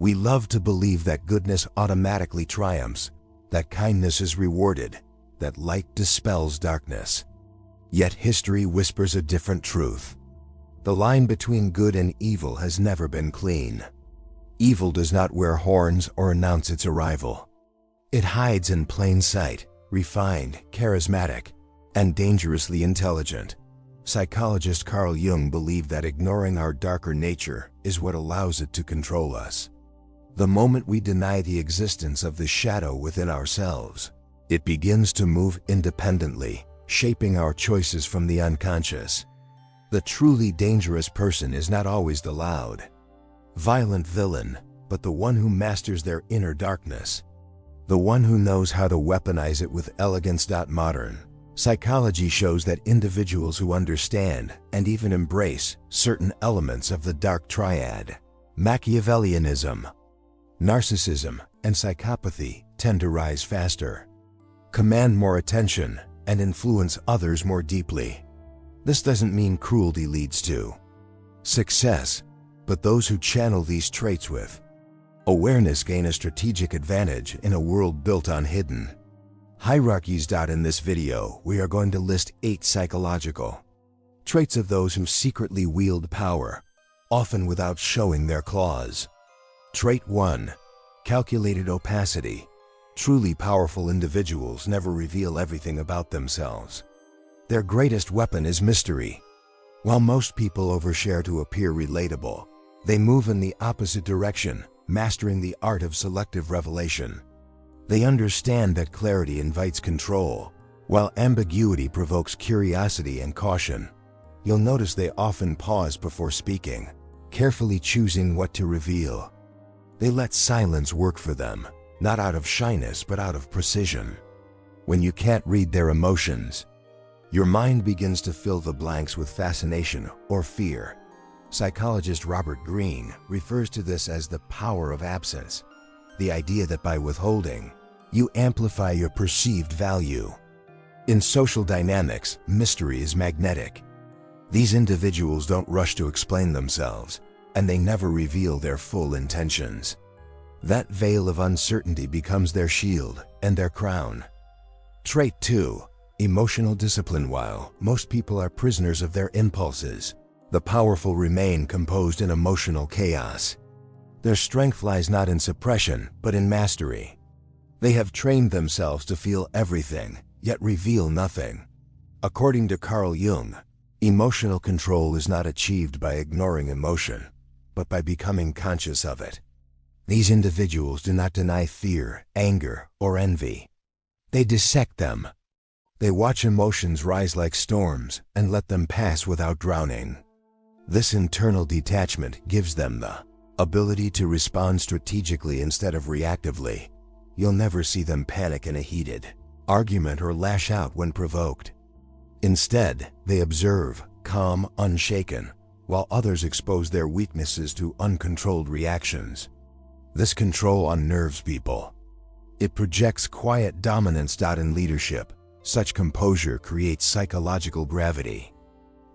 We love to believe that goodness automatically triumphs, that kindness is rewarded, that light dispels darkness. Yet history whispers a different truth. The line between good and evil has never been clean. Evil does not wear horns or announce its arrival. It hides in plain sight, refined, charismatic, and dangerously intelligent. Psychologist Carl Jung believed that ignoring our darker nature is what allows it to control us. The moment we deny the existence of the shadow within ourselves, it begins to move independently, shaping our choices from the unconscious. The truly dangerous person is not always the loud, violent villain, but the one who masters their inner darkness. The one who knows how to weaponize it with elegance. Modern psychology shows that individuals who understand and even embrace certain elements of the dark triad, Machiavellianism, narcissism, and psychopathy, tend to rise faster, command more attention, and influence others more deeply. This doesn't mean cruelty leads to success, but those who channel these traits with awareness gain a strategic advantage in a world built on hidden hierarchies. In this video, we are going to list 8 psychological traits of those who secretly wield power, often without showing their claws. Trait 1. Calculated opacity. Truly powerful individuals never reveal everything about themselves. Their greatest weapon is mystery. While most people overshare to appear relatable, they move in the opposite direction, mastering the art of selective revelation. They understand that clarity invites control, while ambiguity provokes curiosity and caution. You'll notice they often pause before speaking, carefully choosing what to reveal. They let silence work for them, not out of shyness but out of precision. When you can't read their emotions, your mind begins to fill the blanks with fascination or fear. Psychologist Robert Greene refers to this as the power of absence, the idea that by withholding, you amplify your perceived value. In social dynamics, mystery is magnetic. These individuals don't rush to explain themselves, and they never reveal their full intentions. That veil of uncertainty becomes their shield and their crown. Trait 2. Emotional discipline. While most people are prisoners of their impulses, the powerful remain composed in emotional chaos. Their strength lies not in suppression, but in mastery. They have trained themselves to feel everything, yet reveal nothing. According to Carl Jung, emotional control is not achieved by ignoring emotion, but by becoming conscious of it. These individuals do not deny fear, anger, or envy. They dissect them. They watch emotions rise like storms and let them pass without drowning. This internal detachment gives them the ability to respond strategically instead of reactively. You'll never see them panic in a heated argument or lash out when provoked. Instead, they observe, calm, unshaken, while others expose their weaknesses to uncontrolled reactions. This control unnerves people. It projects quiet dominance. In leadership, such composure creates psychological gravity.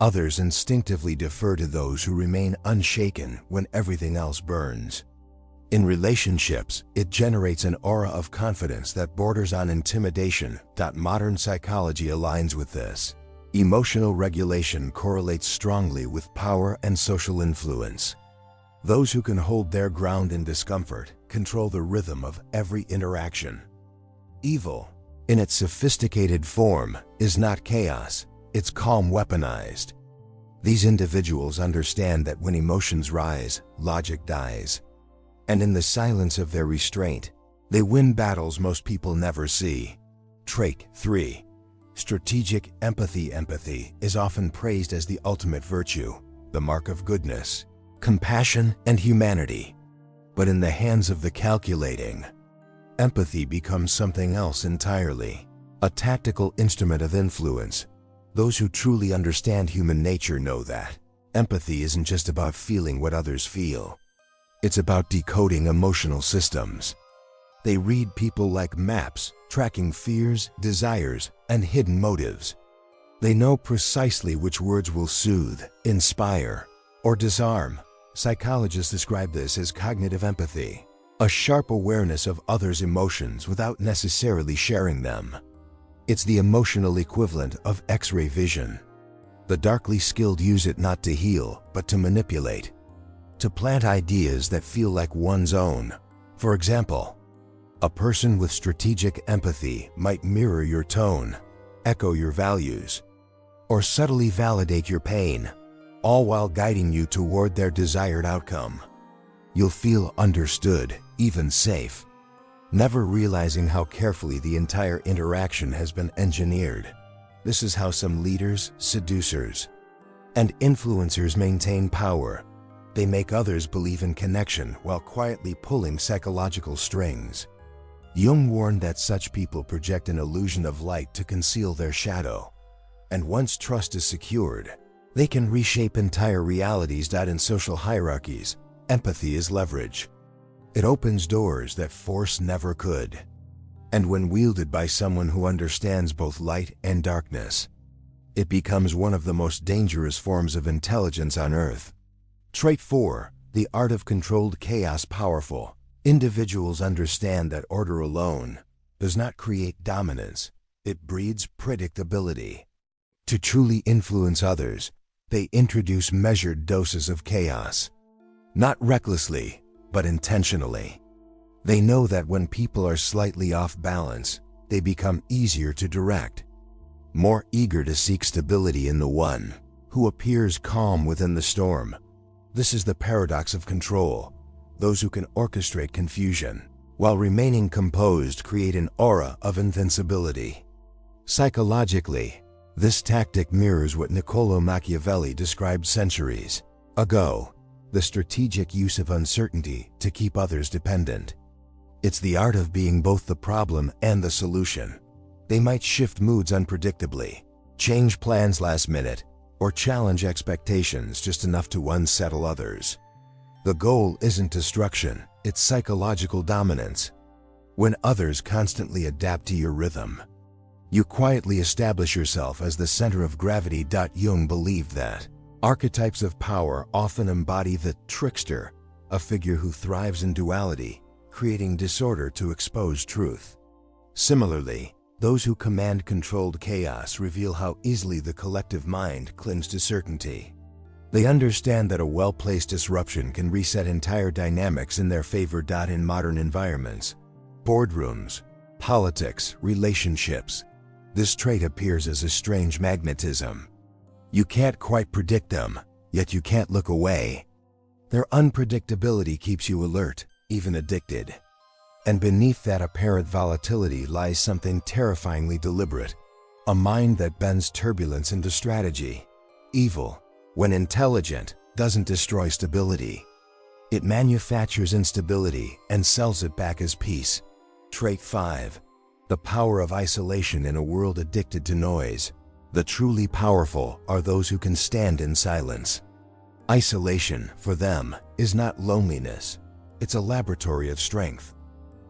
Others instinctively defer to those who remain unshaken when everything else burns. In relationships, it generates an aura of confidence that borders on intimidation. Modern psychology aligns with this. Emotional regulation correlates strongly with power and social influence. Those who can hold their ground in discomfort control the rhythm of every interaction. Evil, in its sophisticated form, is not chaos, it's calm weaponized. These individuals understand that when emotions rise, logic dies. And in the silence of their restraint, they win battles most people never see. Trait 3. Strategic empathy. Empathy is often praised as the ultimate virtue, the mark of goodness, compassion, and humanity. But in the hands of the calculating, empathy becomes something else entirely, a tactical instrument of influence. Those who truly understand human nature know that empathy isn't just about feeling what others feel. It's about decoding emotional systems. They read people like maps, tracking fears, desires, and hidden motives. They know precisely which words will soothe, inspire, or disarm. Psychologists describe this as cognitive empathy, a sharp awareness of others' emotions without necessarily sharing them. It's the emotional equivalent of X-ray vision. The darkly skilled use it not to heal, but to manipulate, to plant ideas that feel like one's own. For example, a person with strategic empathy might mirror your tone, echo your values, or subtly validate your pain, all while guiding you toward their desired outcome. You'll feel understood, even safe, never realizing how carefully the entire interaction has been engineered. This is how some leaders, seducers, and influencers maintain power. They make others believe in connection while quietly pulling psychological strings. Jung warned that such people project an illusion of light to conceal their shadow. And once trust is secured, they can reshape entire realities. In social hierarchies, empathy is leverage. It opens doors that force never could. And when wielded by someone who understands both light and darkness, it becomes one of the most dangerous forms of intelligence on Earth. Trait 4. The art of controlled chaos. Powerful individuals understand that order alone does not create dominance, it breeds predictability. To truly influence others, they introduce measured doses of chaos. Not recklessly, but intentionally. They know that when people are slightly off balance, they become easier to direct, more eager to seek stability in the one who appears calm within the storm. This is the paradox of control. Those who can orchestrate confusion while remaining composed create an aura of invincibility. Psychologically, this tactic mirrors what Niccolò Machiavelli described centuries ago: the strategic use of uncertainty to keep others dependent. It's the art of being both the problem and the solution. They might shift moods unpredictably, change plans last minute, or challenge expectations just enough to unsettle others. The goal isn't destruction, it's psychological dominance. When others constantly adapt to your rhythm, you quietly establish yourself as the center of gravity. Jung believed that archetypes of power often embody the trickster, a figure who thrives in duality, creating disorder to expose truth. Similarly, those who command controlled chaos reveal how easily the collective mind clings to certainty. They understand that a well-placed disruption can reset entire dynamics in their favor. In modern environments, boardrooms, politics, relationships, this trait appears as a strange magnetism. You can't quite predict them, yet you can't look away. Their unpredictability keeps you alert, even addicted. And beneath that apparent volatility lies something terrifyingly deliberate, a mind that bends turbulence into strategy. Evil, when intelligent, doesn't destroy stability. It manufactures instability and sells it back as peace. Trait 5. The power of isolation in a world addicted to noise. The truly powerful are those who can stand in silence. Isolation, for them, is not loneliness. It's a laboratory of strength.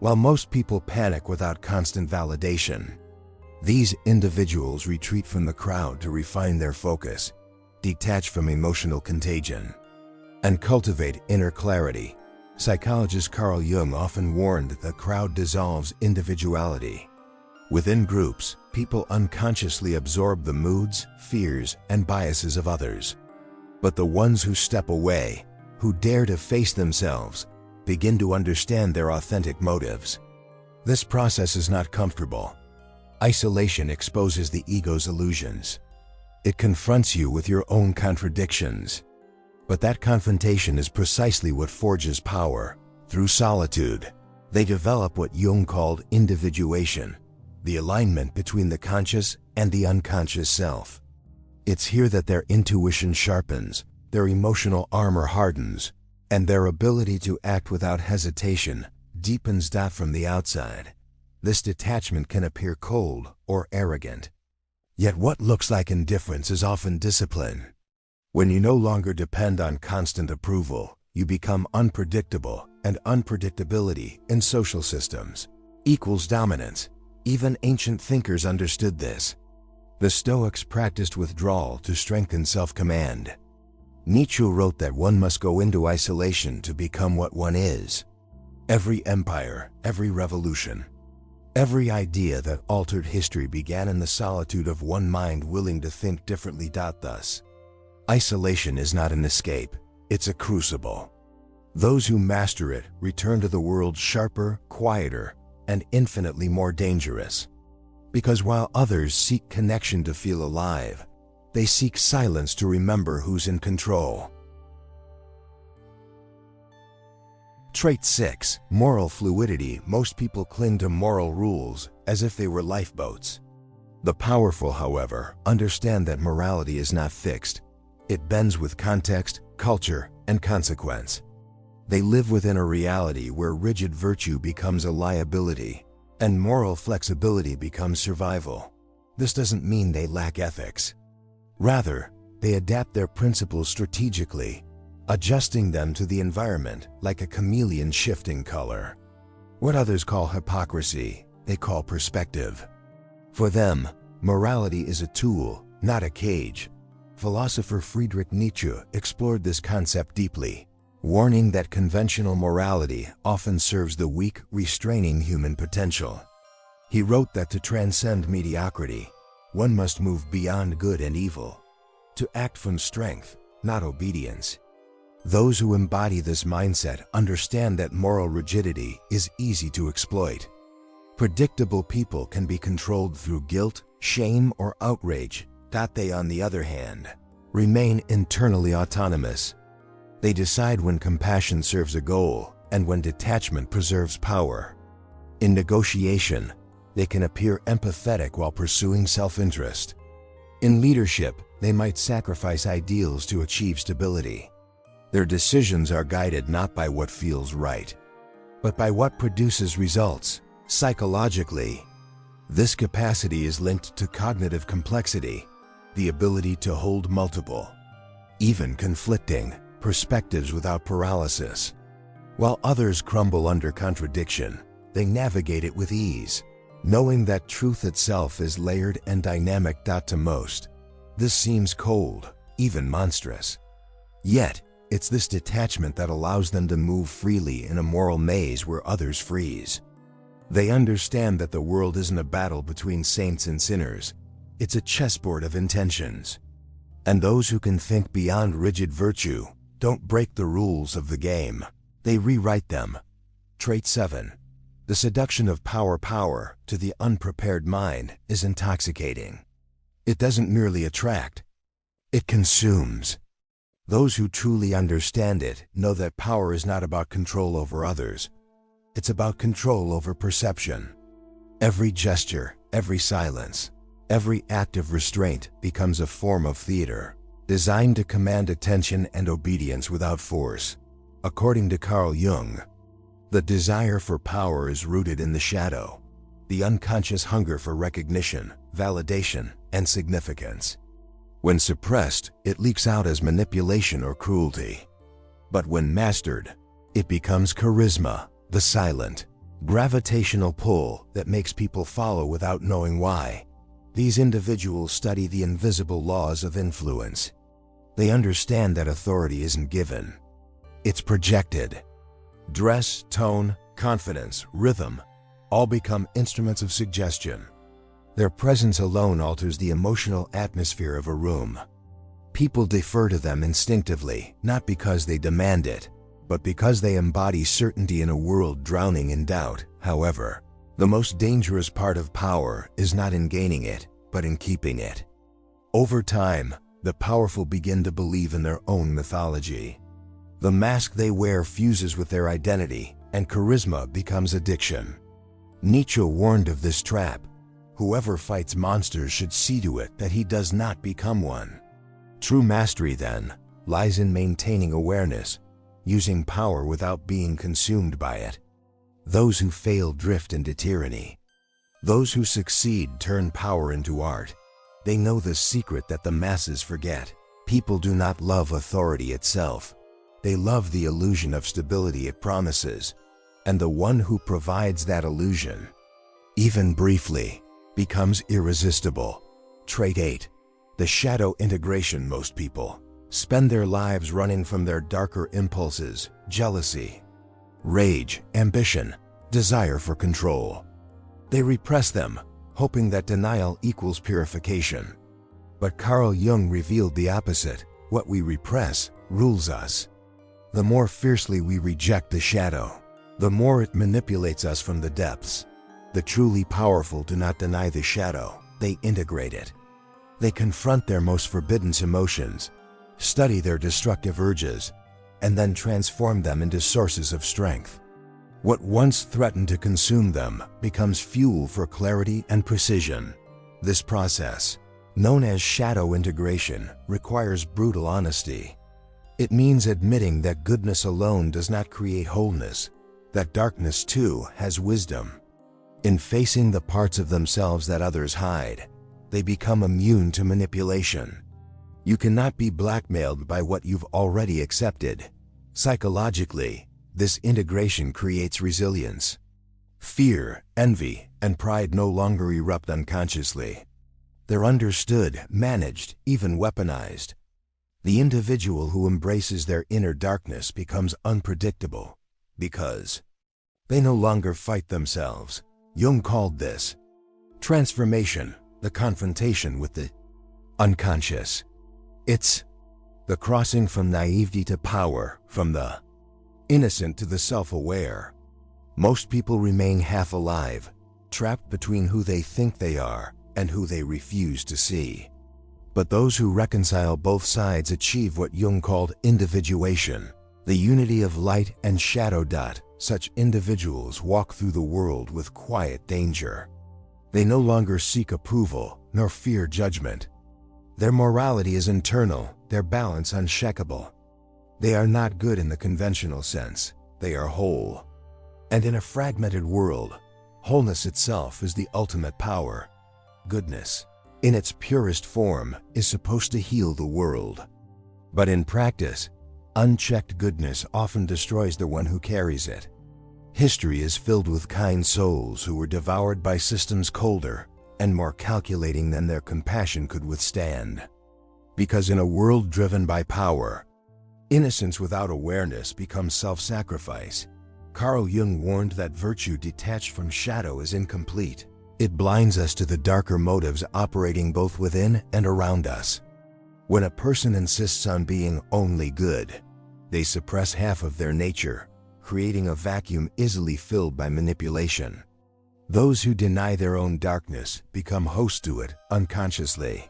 While most people panic without constant validation, these individuals retreat from the crowd to refine their focus, detach from emotional contagion, and cultivate inner clarity. Psychologist Carl Jung often warned that the crowd dissolves individuality. Within groups, people unconsciously absorb the moods, fears, and biases of others. But the ones who step away, who dare to face themselves, begin to understand their authentic motives. This process is not comfortable. Isolation exposes the ego's illusions. It confronts you with your own contradictions. But that confrontation is precisely what forges power. Through solitude, they develop what Jung called individuation, the alignment between the conscious and the unconscious self. It's here that their intuition sharpens, their emotional armor hardens, and their ability to act without hesitation deepens. From the outside, this detachment can appear cold or arrogant. Yet what looks like indifference is often discipline. When you no longer depend on constant approval, you become unpredictable, and unpredictability in social systems equals dominance. Even ancient thinkers understood this. The Stoics practiced withdrawal to strengthen self-command. Nietzsche wrote that one must go into isolation to become what one is. Every empire, every revolution, every idea that altered history began in the solitude of one mind willing to think differently. Thus, isolation is not an escape, it's a crucible. Those who master it return to the world sharper, quieter, and infinitely more dangerous. Because while others seek connection to feel alive, they seek silence to remember who's in control. Trait 6. Moral fluidity. Most people cling to moral rules as if they were lifeboats. The powerful, however, understand that morality is not fixed. It bends with context, culture, and consequence. They live within a reality where rigid virtue becomes a liability, and moral flexibility becomes survival. This doesn't mean they lack ethics. Rather, they adapt their principles strategically, adjusting them to the environment like a chameleon shifting color. What others call hypocrisy, they call perspective. For them, morality is a tool, not a cage. Philosopher Friedrich Nietzsche explored this concept deeply, warning that conventional morality often serves the weak, restraining human potential. He wrote that to transcend mediocrity, one must move beyond good and evil, to act from strength, not obedience. Those who embody this mindset understand that moral rigidity is easy to exploit. Predictable people can be controlled through guilt, shame, or outrage. They, on the other hand, remain internally autonomous. They decide when compassion serves a goal and when detachment preserves power. In negotiation, they can appear empathetic while pursuing self-interest. In leadership, they might sacrifice ideals to achieve stability. Their decisions are guided not by what feels right, but by what produces results. Psychologically, this capacity is linked to cognitive complexity, the ability to hold multiple, even conflicting, perspectives without paralysis. While others crumble under contradiction, they navigate it with ease, knowing that truth itself is layered and dynamic. To most, this seems cold, even monstrous. Yet, it's this detachment that allows them to move freely in a moral maze where others freeze. They understand that the world isn't a battle between saints and sinners, it's a chessboard of intentions. And those who can think beyond rigid virtue don't break the rules of the game, they rewrite them. Trait 7. The seduction of power to the unprepared mind is intoxicating. It doesn't merely attract, it consumes. Those who truly understand it know that power is not about control over others. It's about control over perception. Every gesture, every silence, every act of restraint becomes a form of theater, designed to command attention and obedience without force. According to Carl Jung, the desire for power is rooted in the shadow, the unconscious hunger for recognition, validation, and significance. When suppressed, it leaks out as manipulation or cruelty. But when mastered, it becomes charisma, the silent, gravitational pull that makes people follow without knowing why. These individuals study the invisible laws of influence. They understand that authority isn't given, it's projected. Dress, tone, confidence, rhythm, all become instruments of suggestion. Their presence alone alters the emotional atmosphere of a room. People defer to them instinctively, not because they demand it, but because they embody certainty in a world drowning in doubt. However, the most dangerous part of power is not in gaining it, but in keeping it. Over time, the powerful begin to believe in their own mythology. The mask they wear fuses with their identity, and charisma becomes addiction. Nietzsche warned of this trap. Whoever fights monsters should see to it that he does not become one. True mastery, then, lies in maintaining awareness, using power without being consumed by it. Those who fail drift into tyranny. Those who succeed turn power into art. They know the secret that the masses forget. People do not love authority itself. They love the illusion of stability it promises, and the one who provides that illusion, even briefly, becomes irresistible. Trait 8. The shadow integration. Most people spend their lives running from their darker impulses, jealousy, rage, ambition, desire for control. They repress them, hoping that denial equals purification. But Carl Jung revealed the opposite. What we repress rules us. The more fiercely we reject the shadow, the more it manipulates us from the depths. The truly powerful do not deny the shadow, they integrate it. They confront their most forbidden emotions, study their destructive urges, and then transform them into sources of strength. What once threatened to consume them becomes fuel for clarity and precision. This process, known as shadow integration, requires brutal honesty. It means admitting that goodness alone does not create wholeness, that darkness too has wisdom. In facing the parts of themselves that others hide, they become immune to manipulation. You cannot be blackmailed by what you've already accepted. Psychologically, this integration creates resilience. Fear, envy, and pride no longer erupt unconsciously. They're understood, managed, even weaponized. The individual who embraces their inner darkness becomes unpredictable because they no longer fight themselves. Jung called this transformation, the confrontation with the unconscious. It's the crossing from naivety to power, from the innocent to the self-aware. Most people remain half alive, trapped between who they think they are and who they refuse to see. But those who reconcile both sides achieve what Jung called individuation, the unity of light and shadow. Such individuals walk through the world with quiet danger. They no longer seek approval nor fear judgment. Their morality is internal, their balance unshakable. They are not good in the conventional sense, they are whole. And in a fragmented world, wholeness itself is the ultimate power. Goodness, in its purest form, is supposed to heal the world. But in practice, unchecked goodness often destroys the one who carries it. History is filled with kind souls who were devoured by systems colder and more calculating than their compassion could withstand. Because in a world driven by power, innocence without awareness becomes self-sacrifice. Carl Jung warned that virtue detached from shadow is incomplete. It blinds us to the darker motives operating both within and around us. When a person insists on being only good, they suppress half of their nature, creating a vacuum easily filled by manipulation. Those who deny their own darkness become hosts to it unconsciously.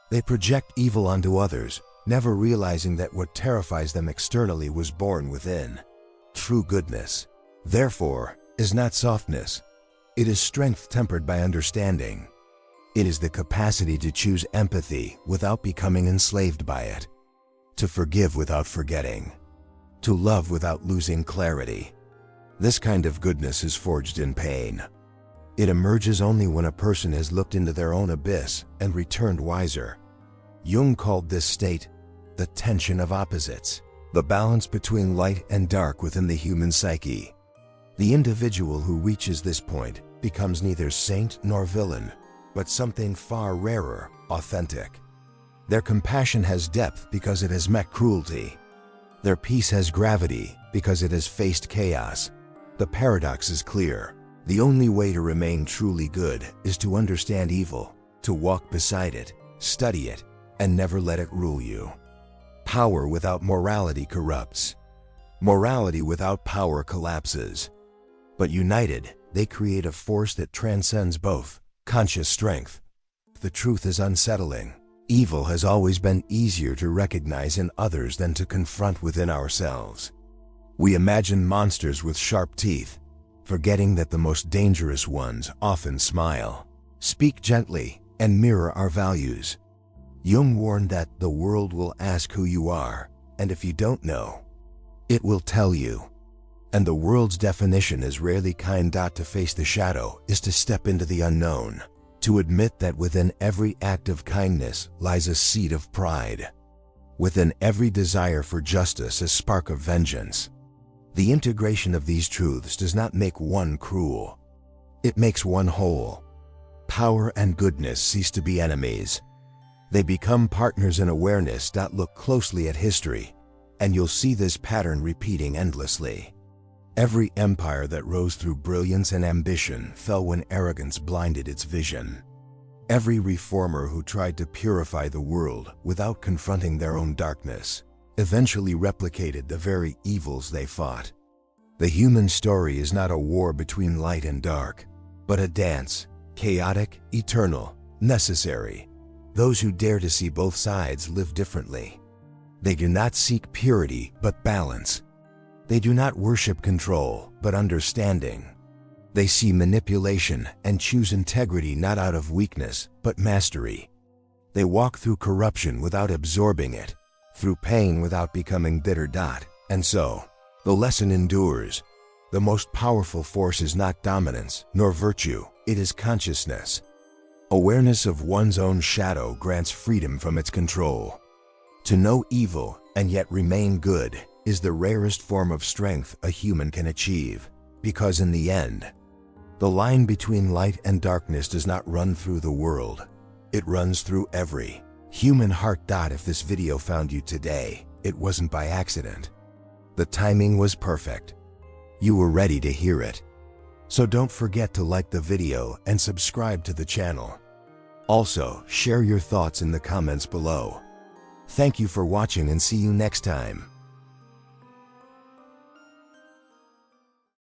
They project evil onto others, never realizing that what terrifies them externally was born within. True goodness, therefore, is not softness. It is strength tempered by understanding. It is the capacity to choose empathy without becoming enslaved by it, to forgive without forgetting, to love without losing clarity. This kind of goodness is forged in pain. It emerges only when a person has looked into their own abyss and returned wiser. Jung called this state the tension of opposites, the balance between light and dark within the human psyche. The individual who reaches this point becomes neither saint nor villain, but something far rarer, authentic. Their compassion has depth because it has met cruelty. Their peace has gravity because it has faced chaos. The paradox is clear. The only way to remain truly good is to understand evil, to walk beside it, study it, and never let it rule you. Power without morality corrupts. Morality without power collapses. But united, they create a force that transcends both. Conscious strength. The truth is unsettling. Evil has always been easier to recognize in others than to confront within ourselves. We imagine monsters with sharp teeth, forgetting that the most dangerous ones often smile, speak gently, and mirror our values. Jung warned that the world will ask who you are, and if you don't know, it will tell you. And the world's definition is rarely kind. To face the shadow is to step into the unknown, to admit that within every act of kindness lies a seed of pride. Within every desire for justice a spark of vengeance. The integration of these truths does not make one cruel. It makes one whole. Power and goodness cease to be enemies. They become partners in awareness. Look closely at history, and you'll see this pattern repeating endlessly. Every empire that rose through brilliance and ambition fell when arrogance blinded its vision. Every reformer who tried to purify the world without confronting their own darkness eventually replicated the very evils they fought. The human story is not a war between light and dark, but a dance, chaotic, eternal, necessary. Those who dare to see both sides live differently. They do not seek purity, but balance. They do not worship control, but understanding. They see manipulation and choose integrity not out of weakness, but mastery. They walk through corruption without absorbing it, through pain without becoming bitter. And so, the lesson endures. The most powerful force is not dominance, nor virtue, it is consciousness. Awareness of one's own shadow grants freedom from its control. To know evil and yet remain good is the rarest form of strength a human can achieve, because in the end, the line between light and darkness does not run through the world. It runs through every human heart. If this video found you today, it wasn't by accident. The timing was perfect. You were ready to hear it. So don't forget to like the video and subscribe to the channel. Also, share your thoughts in the comments below. Thank you for watching and see you next time.